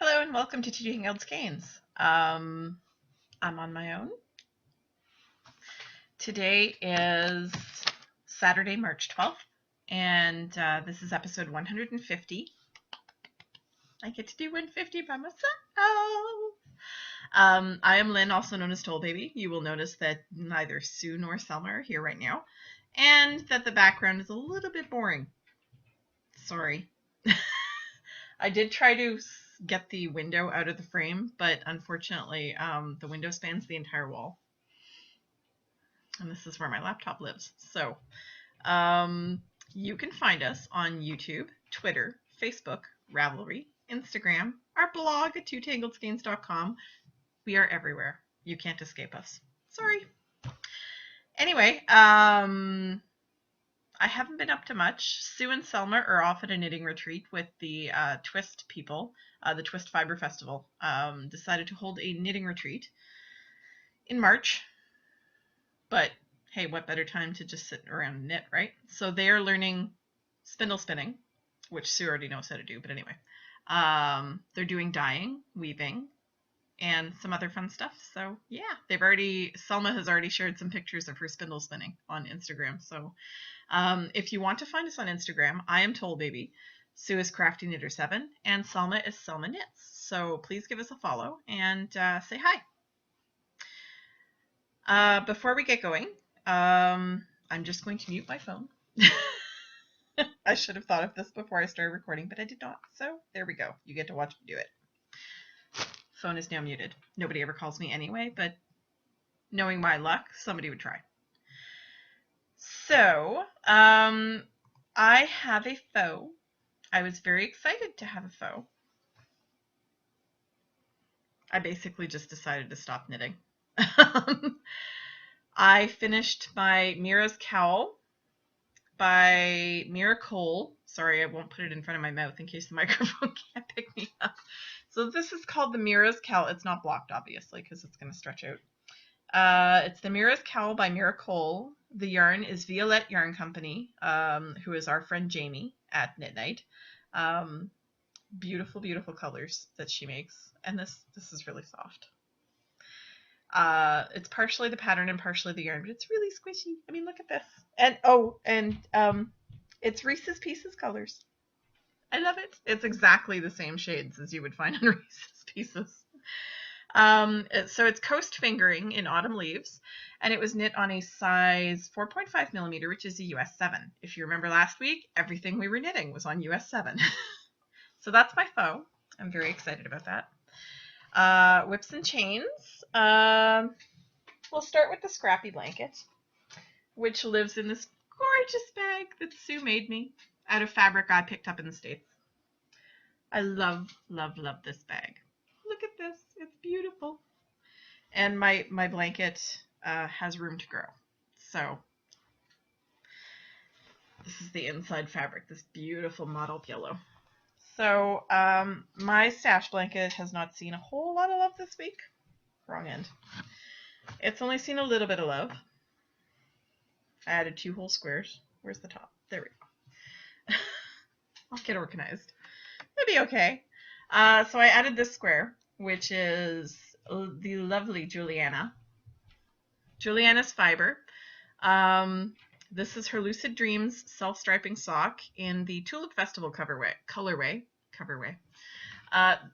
Hello and welcome to Tangled Skeins. I'm on my own. Today is Saturday, March 12th, and this is episode 150. I get to do 150 by myself. I am Lynn, also known as Toll Baby. You will notice that neither Sue nor Selma are here right now, and that the background is a little bit boring. Sorry. I did try to get the window out of the frame, but unfortunately, the window spans the entire wall. And this is where my laptop lives. So you can find us on YouTube, Twitter, Facebook, Ravelry, Instagram, our blog at twotangledskeins.com. We are everywhere. You can't escape us. Sorry. Anyway, I haven't been up to much. Sue and Selma are off at a knitting retreat with the Twist people, the Twist Fiber Festival. Decided to hold a knitting retreat in March. But hey, what better time to just sit around and knit, right? So they are learning spindle spinning, which Sue already knows how to do, but anyway. They're doing dyeing, weaving, and some other fun stuff. So yeah, Selma has already shared some pictures of her spindle spinning on Instagram. So if you want to find us on Instagram, I am Toll Baby, Sue is Crafty Knitter 7, and Selma is Selma Knits. So please give us a follow and say hi. Before we get going, I'm just going to mute my phone. I should have thought of this before I started recording, but I did not. So there we go. You get to watch me do it. Phone is now muted. Nobody ever calls me anyway, but knowing my luck, somebody would try. So, I have a faux. I was very excited to have a faux. I basically just decided to stop knitting. I finished my Mira's Cowl by Mira Cole. Sorry, I won't put it in front of my mouth in case the microphone can't pick me up. So this is called the Mira's Cowl. It's not blocked, obviously, because it's going to stretch out. It's the Mira's Cowl by Mira Cole. The yarn is Violette Yarn Company, who is our friend Jamie at Knit Night. Beautiful, beautiful colors that she makes. And this is really soft. It's partially the pattern and partially the yarn, but it's really squishy. I mean, look at this. And it's Reese's Pieces colors. I love it. It's exactly the same shades as you would find on Reese's Pieces. So it's coast fingering in autumn leaves, and it was knit on a size 4.5 millimeter, which is a US 7. If you remember last week, everything we were knitting was on US 7. So that's my faux. I'm very excited about that. Whips and chains. We'll start with the scrappy blanket, which lives in this gorgeous bag that Sue made me out of fabric I picked up in the States. I love, love, love this bag. Look at this. It's beautiful. And my blanket has room to grow. So this is the inside fabric, this beautiful mottled yellow. So my stash blanket has not seen a whole lot of love this week. Wrong end. It's only seen a little bit of love. I added 2 whole squares. Where's the top? There we go. I'll get organized. It'll be okay. So I added this square, which is the lovely Juliana. Juliana's fiber. This is her Lucid Dreams self-striping sock in the Tulip Festival colorway.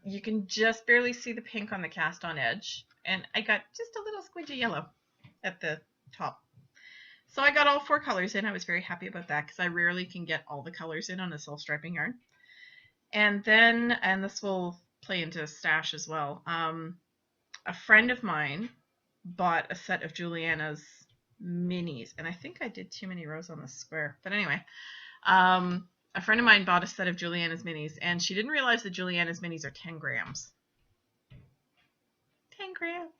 You can just barely see the pink on the cast-on edge, and I got just a little squidgy yellow at the top. So I got all 4 colors in. I was very happy about that because I rarely can get all the colors in on a self-striping yarn. And then, and this will play into stash as well, a friend of mine bought a set of Juliana's minis, and I think I did too many rows on this square, but anyway, a friend of mine bought a set of Juliana's minis, and she didn't realize that Juliana's minis are 10 grams. 10 grams.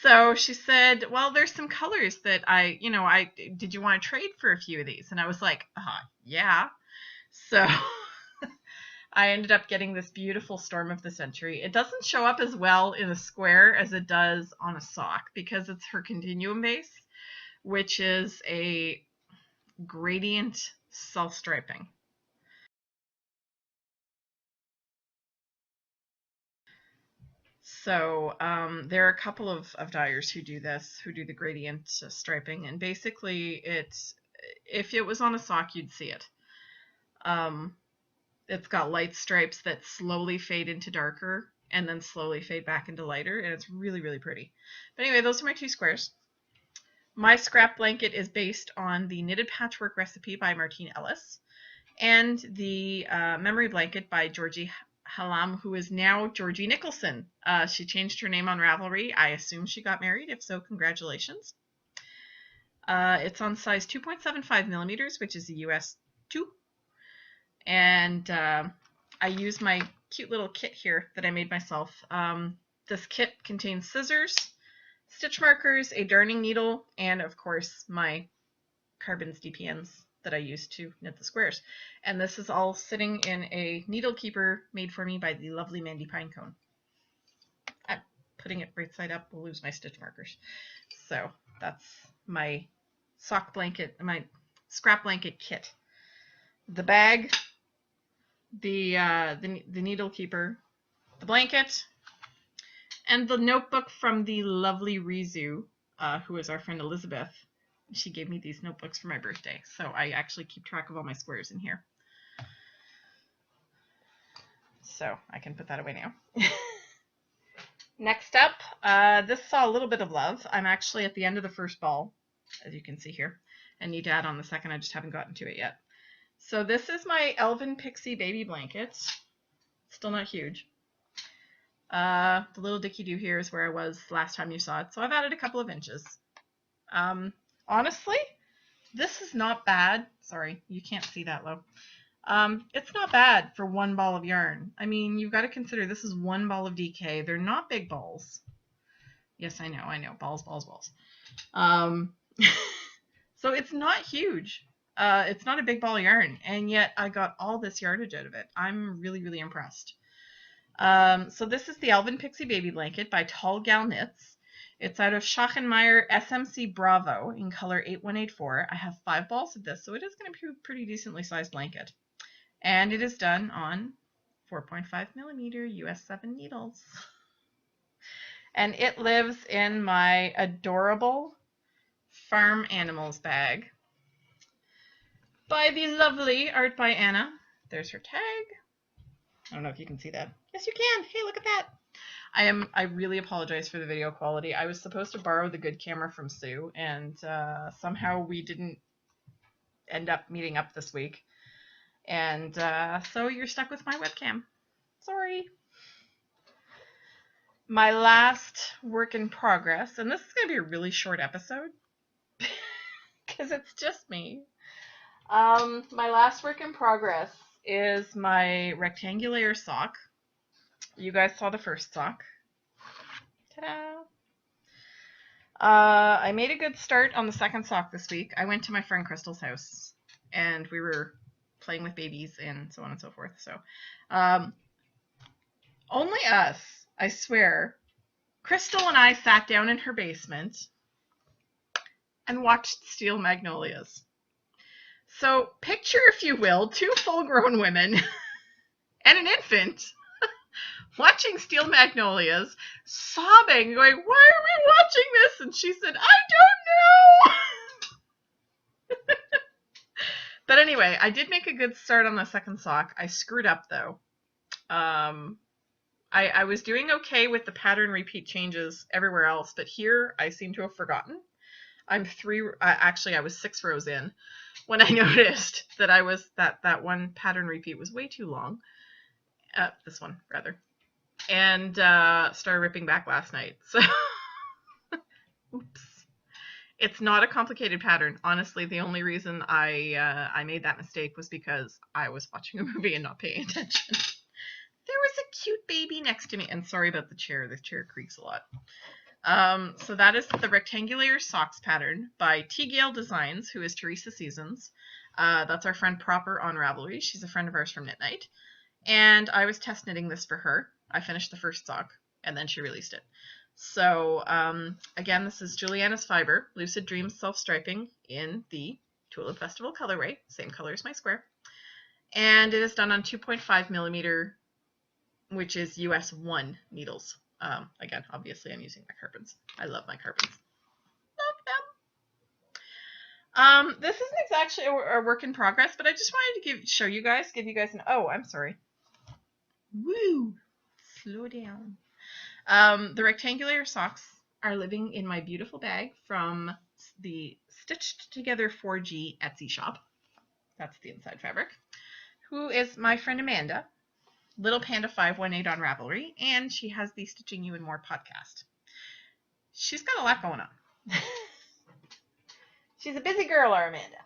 So she said, well, there's some colors that did you want to trade for a few of these? And I was like, yeah. So I ended up getting this beautiful Storm of the Century. It doesn't show up as well in a square as it does on a sock because it's her continuum base, which is a gradient self-striping. So there are a couple of dyers who do this, who do the gradient striping, and basically if it was on a sock, you'd see it. It's got light stripes that slowly fade into darker and then slowly fade back into lighter, and it's really, really pretty. But anyway, those are my 2 squares. My scrap blanket is based on the Knitted Patchwork Recipe by Martine Ellis and the Memory Blanket by Georgie Hallam, who is now Georgie Nicholson. She changed her name on Ravelry. I assume she got married. If so, congratulations. It's on size 2.75 millimeters, which is the US 2. And I use my cute little kit here that I made myself. This kit contains scissors, stitch markers, a darning needle, and of course my carbons DPNs that I use to knit the squares. And this is all sitting in a needle keeper made for me by the lovely Mandy Pinecone. I'm putting it right side up, will lose my stitch markers. So that's my sock blanket, my scrap blanket kit. The bag, the needle keeper, the blanket, and the notebook from the lovely Rizu, who is our friend Elizabeth. She gave me these notebooks for my birthday, so I actually keep track of all my squares in here. So I can put that away now. Next up, this saw a little bit of love. I'm actually at the end of the first ball, as you can see here, and need to add on the second. I just haven't gotten to it yet. So this is my Elven Pixie baby blanket. Still not huge. The little dicky-doo here is where I was last time you saw it, so I've added a couple of inches. Honestly, this is not bad. Sorry, you can't see that low. It's not bad for 1 ball of yarn. I mean, you've got to consider this is 1 ball of DK. They're not big balls. Yes, I know. Balls, balls, balls. So it's not huge. It's not a big ball of yarn, and yet I got all this yardage out of it. I'm really, really impressed. So this is the Elven Pixie Baby Blanket by Tall Gal Knits. It's out of Schachenmeyer SMC Bravo in color 8184. I have 5 balls of this, so it is going to be a pretty decently sized blanket. And it is done on 4.5 millimeter US 7 needles. And it lives in my adorable Farm Animals bag by the lovely Art by Anna. There's her tag. I don't know if you can see that. Yes, you can. Hey, look at that. I really apologize for the video quality. I was supposed to borrow the good camera from Sue, and somehow we didn't end up meeting up this week. And so you're stuck with my webcam. Sorry. My last work in progress, and this is going to be a really short episode because it's just me. My last work in progress is my rectangular sock. You guys saw the first sock. Ta-da! I made a good start on the second sock this week. I went to my friend Crystal's house, and we were playing with babies and so on and so forth. So, only us, I swear. Crystal and I sat down in her basement and watched Steel Magnolias. So, picture, if you will, 2 full-grown women and an infant watching Steel Magnolias, sobbing, going, "Why are we watching this?" And she said, "I don't know." But anyway, I did make a good start on the second sock. I screwed up, though. I was doing okay with the pattern repeat changes everywhere else, but here I seem to have forgotten. Actually, I was 6 rows in when I noticed that that one pattern repeat was way too long. This one, rather. And started ripping back last night. So, oops. It's not a complicated pattern. Honestly, the only reason I made that mistake was because I was watching a movie and not paying attention. There was a cute baby next to me. And sorry about the chair. The chair creaks a lot. So that is the Rectangular Socks pattern by T. Gale Designs, who is Teresa Seasons. That's our friend Proper on Ravelry. She's a friend of ours from Knit Night. And I was test knitting this for her. I finished the first sock, and then she released it. So, again, this is Juliana's Fiber, Lucid Dreams Self-Striping in the Tulip Festival colorway, same color as my square. And it is done on 2.5 millimeter, which is US 1 needles. Again, obviously I'm using my carpets. I love my carpets. Love them. This isn't exactly a work in progress, but I just wanted to give you guys an, oh, I'm sorry. Woo! Slow down. The rectangular socks are living in my beautiful bag from the Stitched Together 4G Etsy shop. That's the inside fabric. Who is my friend Amanda, Little Panda 518 on Ravelry, and she has the Stitching You and More podcast. She's got a lot going on. She's a busy girl, our Amanda.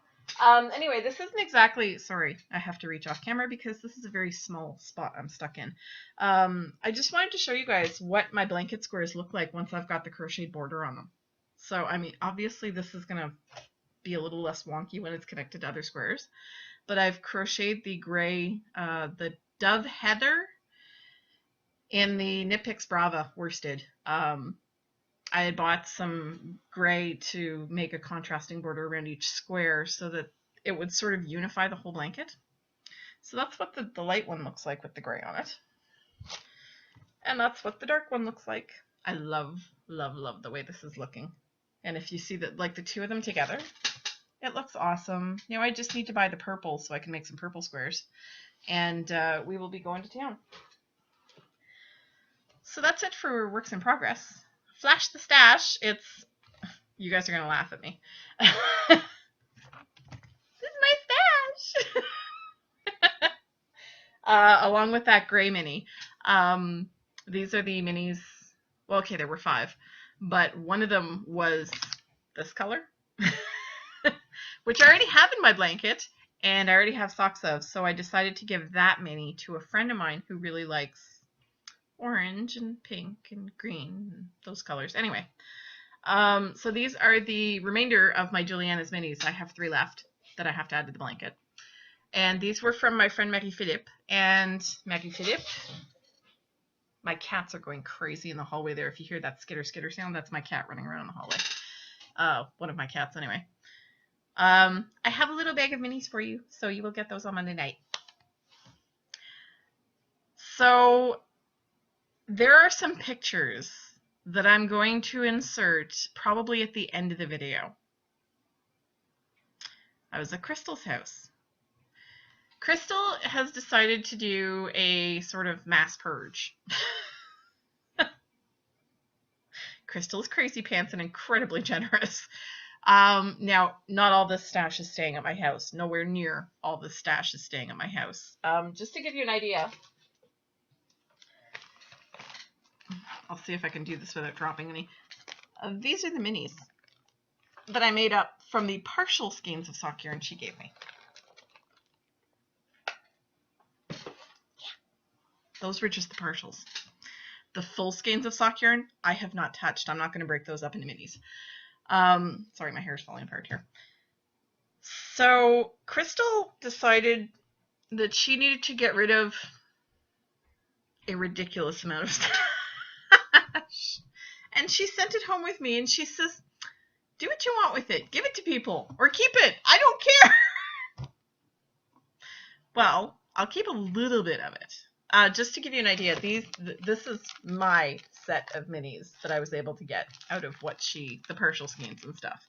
Anyway, this isn't exactly, sorry, I have to reach off camera because this is a very small spot I'm stuck in. I just wanted to show you guys what my blanket squares look like once I've got the crocheted border on them. So, I mean, obviously this is going to be a little less wonky when it's connected to other squares, but I've crocheted the gray, the Dove Heather in the Knit Picks Brava worsted. I had bought some gray to make a contrasting border around each square so that it would sort of unify the whole blanket. So that's what the light one looks like with the gray on it. And that's what the dark one looks like. I love, love, love the way this is looking. And if you see that, like the two of them together, it looks awesome. Now I just need to buy the purple so I can make some purple squares. And we will be going to town. So that's it for works in progress. Flash the stash. You guys are going to laugh at me. This is my stash. Along with that gray mini. These are the minis. Well, okay, there were 5. But one of them was this color. Which I already have in my blanket. And I already have socks of. So I decided to give that mini to a friend of mine who really likes orange and pink and green, and those colors. Anyway, so these are the remainder of my Juliana's minis. I have 3 left that I have to add to the blanket. And these were from my friend Maggie Philippe. And Maggie Philippe, my cats are going crazy in the hallway there. If you hear that skitter skitter sound, that's my cat running around in the hallway. One of my cats anyway. I have a little bag of minis for you, so you will get those on Monday night. So there are some pictures that I'm going to insert probably at the end of the video. I was at Crystal's house. Crystal has decided to do a sort of mass purge. Crystal is crazy pants and incredibly generous. Now, not all this stash is staying at my house. Nowhere near all this stash is staying at my house. Just to give you an idea, I'll see if I can do this without dropping any. These are the minis that I made up from the partial skeins of sock yarn she gave me. Yeah. Those were just the partials. The full skeins of sock yarn, I have not touched. I'm not going to break those up into minis. Sorry, my hair's falling apart here. So Crystal decided that she needed to get rid of a ridiculous amount of stuff. And she sent it home with me and she says, do what you want with it. Give it to people or keep it. I don't care. Well, I'll keep a little bit of it. Just to give you an idea, this is my set of minis that I was able to get out of the partial skeins and stuff.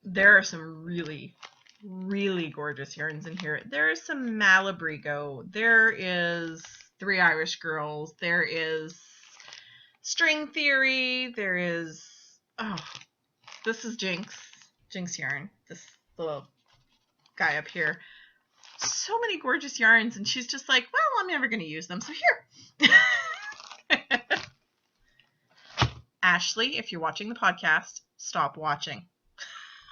There are some really, really gorgeous yarns in here. There is some Malabrigo. There is 3 Irish Girls. There is String Theory. There is, this is Jinx yarn. This little guy up here. So many gorgeous yarns, and she's just like, well, I'm never going to use them, so here. Ashley, if you're watching the podcast, stop watching.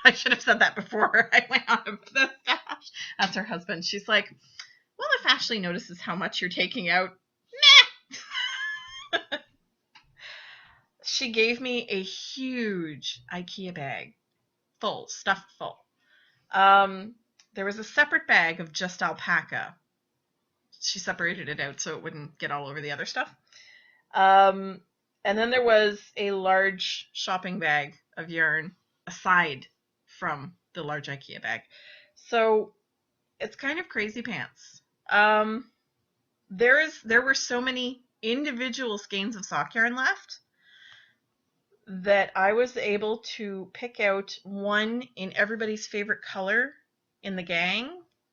I should have said that before I went out of the stash. That's her husband. She's like, well, if Ashley notices how much you're taking out, meh. She gave me a huge IKEA bag, full, stuffed full. There was a separate bag of just alpaca. She separated it out so it wouldn't get all over the other stuff. And then there was a large shopping bag of yarn aside from the large IKEA bag. So it's kind of crazy pants. There were so many individual skeins of sock yarn left that I was able to pick out one in everybody's favorite color in the gang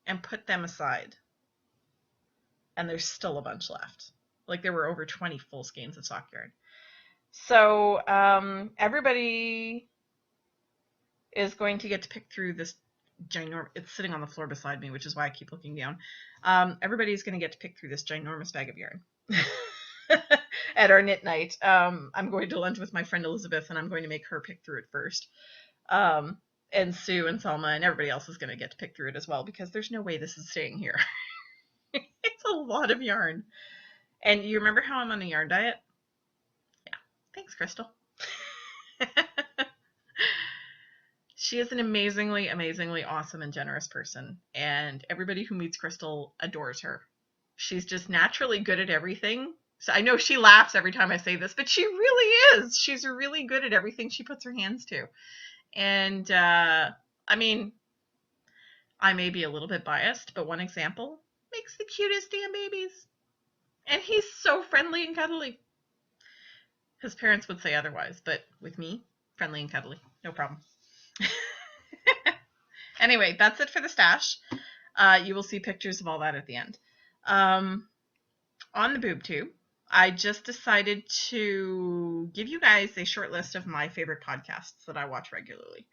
and put them aside. And there's still a bunch left. Like there were over 20 full skeins of sock yarn. So everybody is going to get to pick through this ginormous, it's sitting on the floor beside me, which is why I keep looking down. Everybody's going to get to pick through this ginormous bag of yarn. At our knit night. I'm going to lunch with my friend Elizabeth, and I'm going to make her pick through it first. And Sue and Selma and everybody else is going to get to pick through it as well, because there's no way this is staying here. It's a lot of yarn. And you remember how I'm on a yarn diet? Yeah. Thanks, Crystal. She is an amazingly, amazingly awesome and generous person. And everybody who meets Crystal adores her. She's just naturally good at everything. So I know she laughs every time I say this, but she really is. She's really good at everything she puts her hands to. And, I mean, I may be a little bit biased, but one example, makes the cutest damn babies. And he's so friendly and cuddly. His parents would say otherwise, but with me, friendly and cuddly. No problem. Anyway, that's it for the stash. You will see pictures of all that at the end. On the boob tube, I just decided to give you guys a short list of my favorite podcasts that I watch regularly.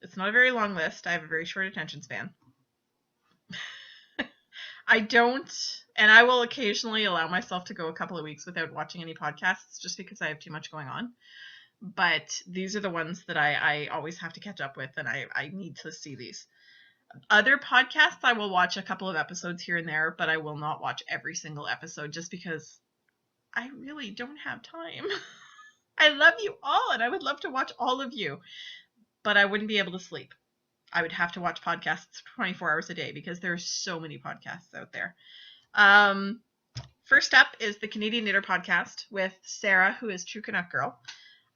It's not a very long list. I have a very short attention span. And I will occasionally allow myself to go a couple of weeks without watching any podcasts just because I have too much going on. But these are the ones that I always have to catch up with, and I need to see these. Other podcasts, I will watch a couple of episodes here and there, but I will not watch every single episode just because I really don't have time. I love you all, and I would love to watch all of you, but I wouldn't be able to sleep. I would have to watch podcasts 24 hours a day because there's so many podcasts out there. First up is the Canadian Knitter Podcast with Sarah, who is True Canuck Girl.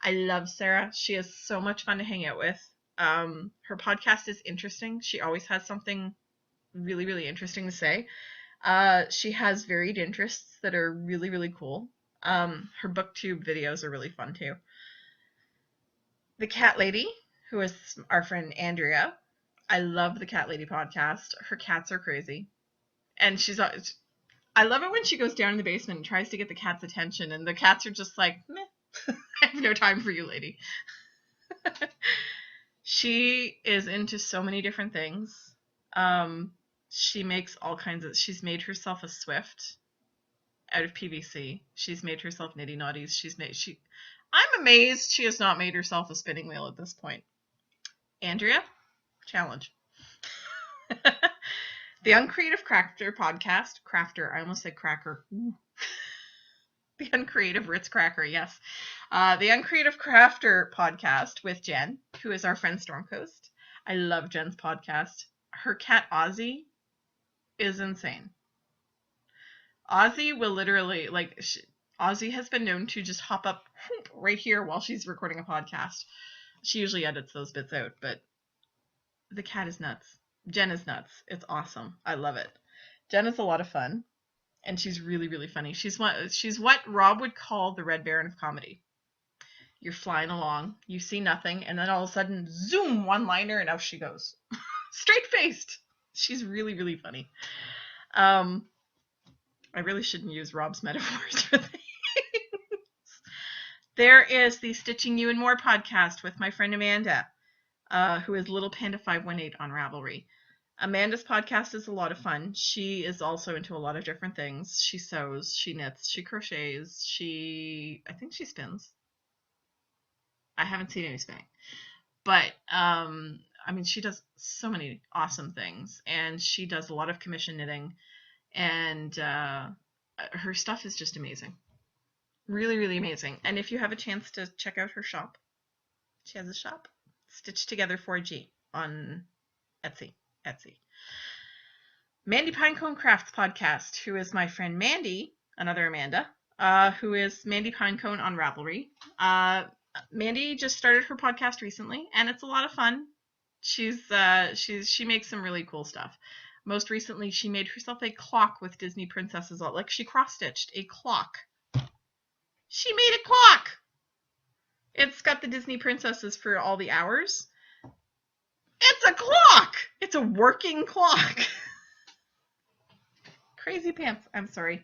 I love Sarah. She is so much fun to hang out with. Her podcast is interesting. She always has something really, really interesting to say. She has varied interests that are really, really cool. Her booktube videos are really fun too. The Cat Lady, who is our friend Andrea. I love the Cat Lady podcast. Her cats are crazy. And I love it when she goes down in the basement and tries to get the cat's attention, and the cats are just like, meh, I have no time for you, lady. She is into so many different things. She makes all kinds of, she's made herself a Swift out of PVC. She's made herself nitty naughties. I'm amazed she has not made herself a spinning wheel at this point. Andrea, challenge. The Uncreative Crafter podcast. Crafter. I almost said cracker. Ooh. The Uncreative Ritz Cracker, yes. The Uncreative Crafter podcast with Jen, who is our friend Stormcoast. I love Jen's podcast. Her cat Ozzy is insane. Ozzy will literally, Ozzy has been known to just hop up right here while she's recording a podcast. She usually edits those bits out, but the cat is nuts. Jen is nuts. It's awesome. I love it. Jen is a lot of fun, and she's really, really funny. She's what Rob would call the Red Baron of comedy. You're flying along, you see nothing, and then all of a sudden, zoom, one-liner, and out she goes. Straight-faced. She's really, really funny. I really shouldn't use Rob's metaphors for things. There is the Stitching You and More podcast with my friend Amanda, who is Little Panda 518 on Ravelry. Amanda's podcast is a lot of fun. She is also into a lot of different things. She sews, she knits, she crochets, I think she spins. I haven't seen any spinning. But, she does so many awesome things. And she does a lot of commission knitting. And her stuff is just amazing. Really, really amazing. And if you have a chance to check out her shop, she has a shop. Stitched Together 4G on Etsy. Mandy Pinecone Crafts podcast, who is my friend Mandy, another Amanda, who is Mandy Pinecone on Ravelry. Mandy just started her podcast recently, and it's a lot of fun. She makes some really cool stuff. Most recently, she made herself a clock with Disney princesses on, like she cross-stitched a clock. She made a clock! It's got the Disney princesses for all the hours. It's a clock! It's a working clock. Crazy pants. I'm sorry.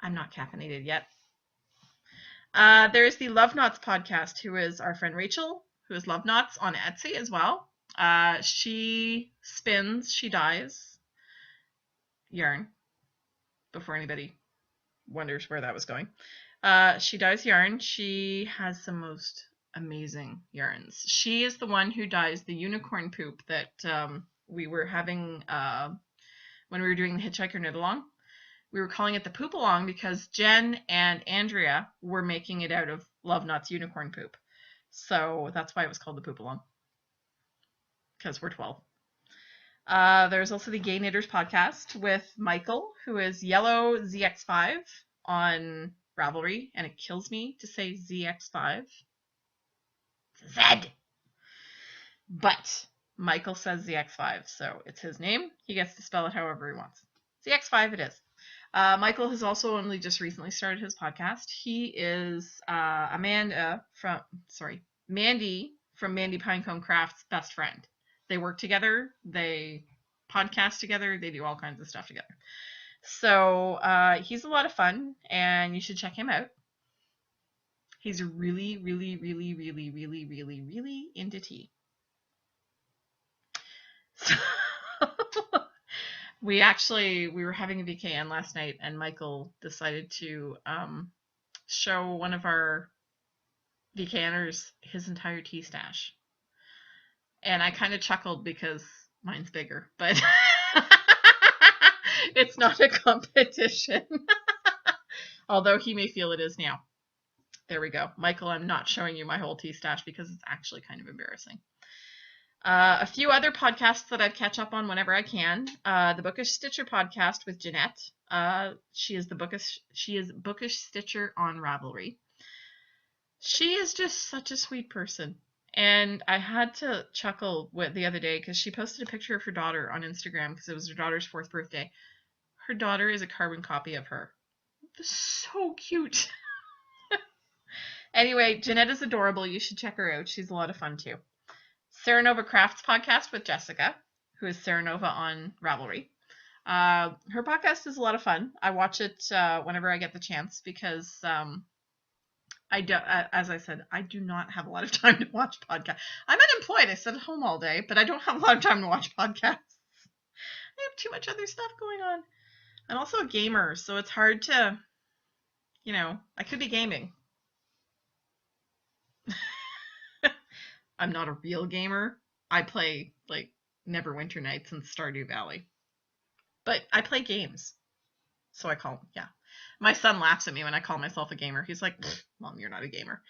I'm not caffeinated yet. There's the Love Knots podcast, who is our friend Rachel, who is Love Knots on Etsy as well. She dyes yarn, before anybody wonders where that was going. She dyes yarn. She has some most amazing yarns. She is the one who dyes the unicorn poop that we were having when we were doing the Hitchhiker Knit Along. We were calling it the poop along because Jen and Andrea were making it out of Love Knots unicorn poop. So that's why it was called the poop along. Because we're 12. There's also the Gay Knitters podcast with Michael, who is Yellow ZX5 on Ravelry, and it kills me to say ZX5. Z! But Michael says ZX5, so it's his name. He gets to spell it however he wants. ZX5 it is. Michael has also only just recently started his podcast. He is Mandy from Mandy Pinecone Craft's best friend. They work together, they podcast together, they do all kinds of stuff together. So he's a lot of fun, and you should check him out. He's really, really, really, really, really, really, really into tea. So we were having a VKN last night, and Michael decided to show one of our VKNers his entire tea stash. And I kind of chuckled because mine's bigger, but it's not a competition. Although he may feel it is now. There we go. Michael, I'm not showing you my whole tea stash because it's actually kind of embarrassing. A few other podcasts that I'd catch up on whenever I can. The Bookish Stitcher podcast with Jeanette. She is Bookish Stitcher on Ravelry. She is just such a sweet person. And I had to chuckle the other day because she posted a picture of her daughter on Instagram because it was her daughter's 4th birthday. Her daughter is a carbon copy of her. So cute. Anyway, Jeanette is adorable. You should check her out. She's a lot of fun too. Sarah Nova Crafts podcast with Jessica, who is Sarah Nova on Ravelry. Her podcast is a lot of fun. I watch it whenever I get the chance because as I said, I do not have a lot of time to watch podcasts. I'm unemployed. I sit at home all day, but I don't have a lot of time to watch podcasts. I have too much other stuff going on. I'm also a gamer, so it's hard to, I could be gaming. I'm not a real gamer. I play, Neverwinter Nights and Stardew Valley. But I play games. So I call them, yeah. My son laughs at me when I call myself a gamer. He's like, Mom, you're not a gamer.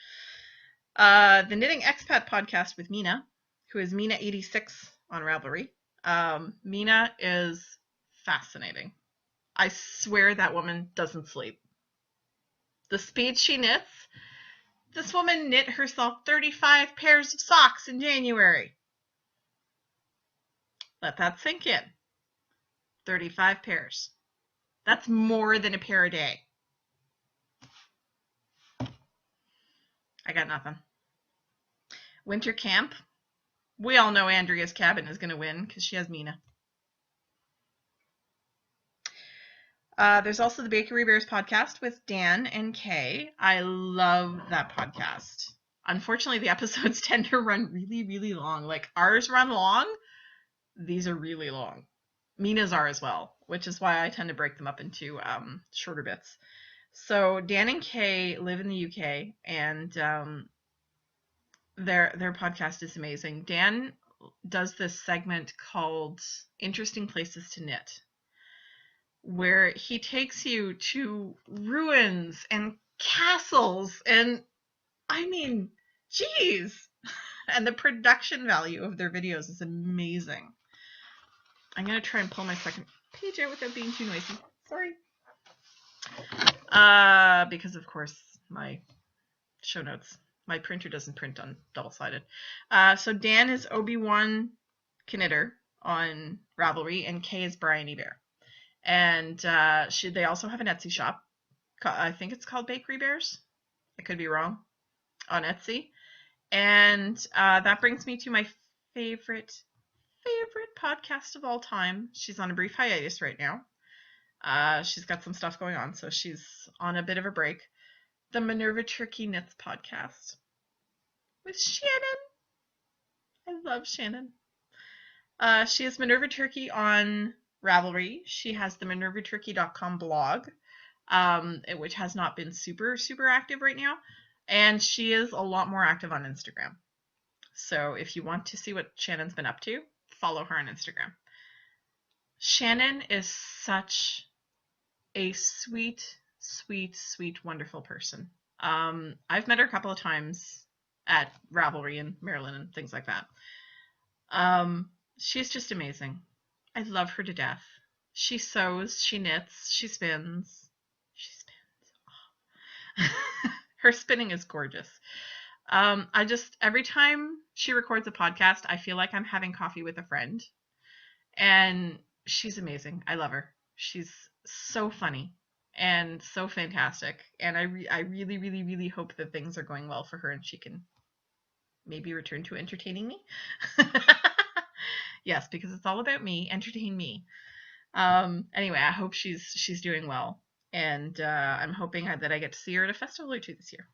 The Knitting Expat podcast with Mina, who is Mina86 on Ravelry. Mina is fascinating. I swear that woman doesn't sleep. The speed she knits, this woman knit herself 35 pairs of socks in January. Let that sink in. 35 pairs. That's more than a pair a day. I got nothing. Winter camp. We all know Andrea's Cabin is going to win because she has Mina. There's also the Bakery Bears podcast with Dan and Kay. I love that podcast. Unfortunately, the episodes tend to run really, really long. Like ours run long. These are really long. Mina's are as well, which is why I tend to break them up into shorter bits. So Dan and Kay live in the UK, and their podcast is amazing. Dan does this segment called Interesting Places to Knit, where he takes you to ruins and castles, and I mean, geez. And the production value of their videos is amazing. I'm going to try and pull my second page out without being too noisy. Sorry. Because, of course, my show notes, my printer doesn't print on double-sided. So Dan is Obi-Wan Knitter on Ravelry, and K is Bryony Bear. And they also have an Etsy shop. I think it's called Bakery Bears. I could be wrong. On Etsy. And that brings me to my favorite podcast of all time. She's on a brief hiatus right now. She's got some stuff going on, so she's on a bit of a break. The Minerva Turkey Knits podcast with Shannon. I love Shannon. She has Minerva Turkey on Ravelry. She has the minervaturkey.com blog, which has not been super active right now. And she is a lot more active on Instagram. So if you want to see what Shannon's been up to, follow her on Instagram. Shannon is such a sweet, wonderful person. I've met her a couple of times at Ravelry in Maryland and things like that. She's just amazing. I love her to death. She sews, she knits, she spins. Oh. Her spinning is gorgeous. Every time she records a podcast, I feel like I'm having coffee with a friend. And she's amazing. I love her. She's so funny and so fantastic. And I really hope that things are going well for her and she can maybe return to entertaining me. Yes, because it's all about me. Entertain me. Anyway, I hope she's doing well. And I'm hoping that I get to see her at a festival or two this year.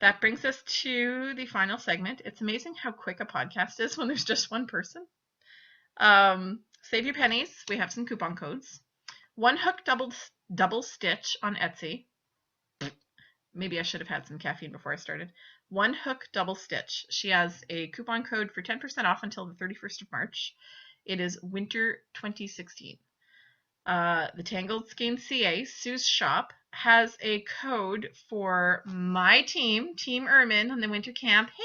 That brings us to the final segment. It's amazing how quick a podcast is when there's just one person. Save your pennies. We have some coupon codes. One hook double stitch on Etsy. Maybe I should have had some caffeine before I started. One hook double stitch. She has a coupon code for 10% off until the 31st of March. It is Winter 2016. The Tangled Skeins CA, Sue's shop, has a code for my team, Team Ermin, on the winter camp. Hey,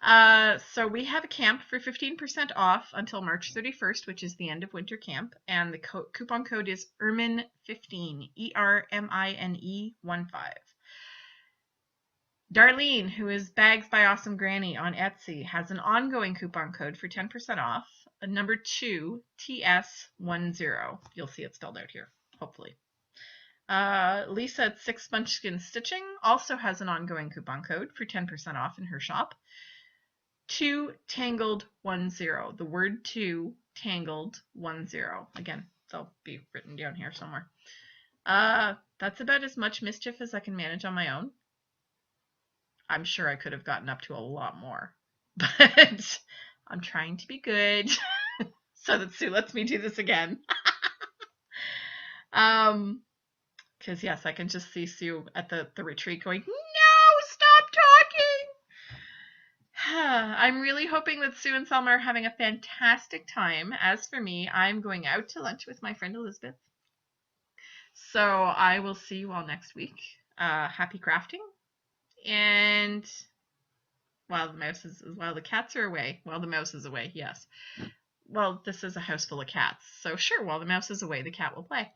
Ermins! So we have a camp for 15% off until March 31st, which is the end of winter camp, and the coupon code is Ermin15, ERMINE 15. Darlene, who is Bags by Awesome Granny on Etsy, has an ongoing coupon code for 10% off, number 2, TS10. You'll see it spelled out here, hopefully. Lisa at 6 Bunchkin Stitching also has an ongoing coupon code for 10% off in her shop. 2 Tangled 10. The word 2 Tangled 10. Again, they'll be written down here somewhere. That's about as much Mischief as I can manage on my own. I'm sure I could have gotten up to a lot more, but I'm trying to be good so that Sue lets me do this again. Because yes, I can just see Sue at the retreat going, no, stop talking. I'm really hoping that Sue and Selma are having a fantastic time. As for me, I'm going out to lunch with my friend Elizabeth. So I will see you all next week. Happy crafting. And while the cats are away, while the mouse is away, yes. Well, this is a house full of cats, so sure, while the mouse is away, the cat will play.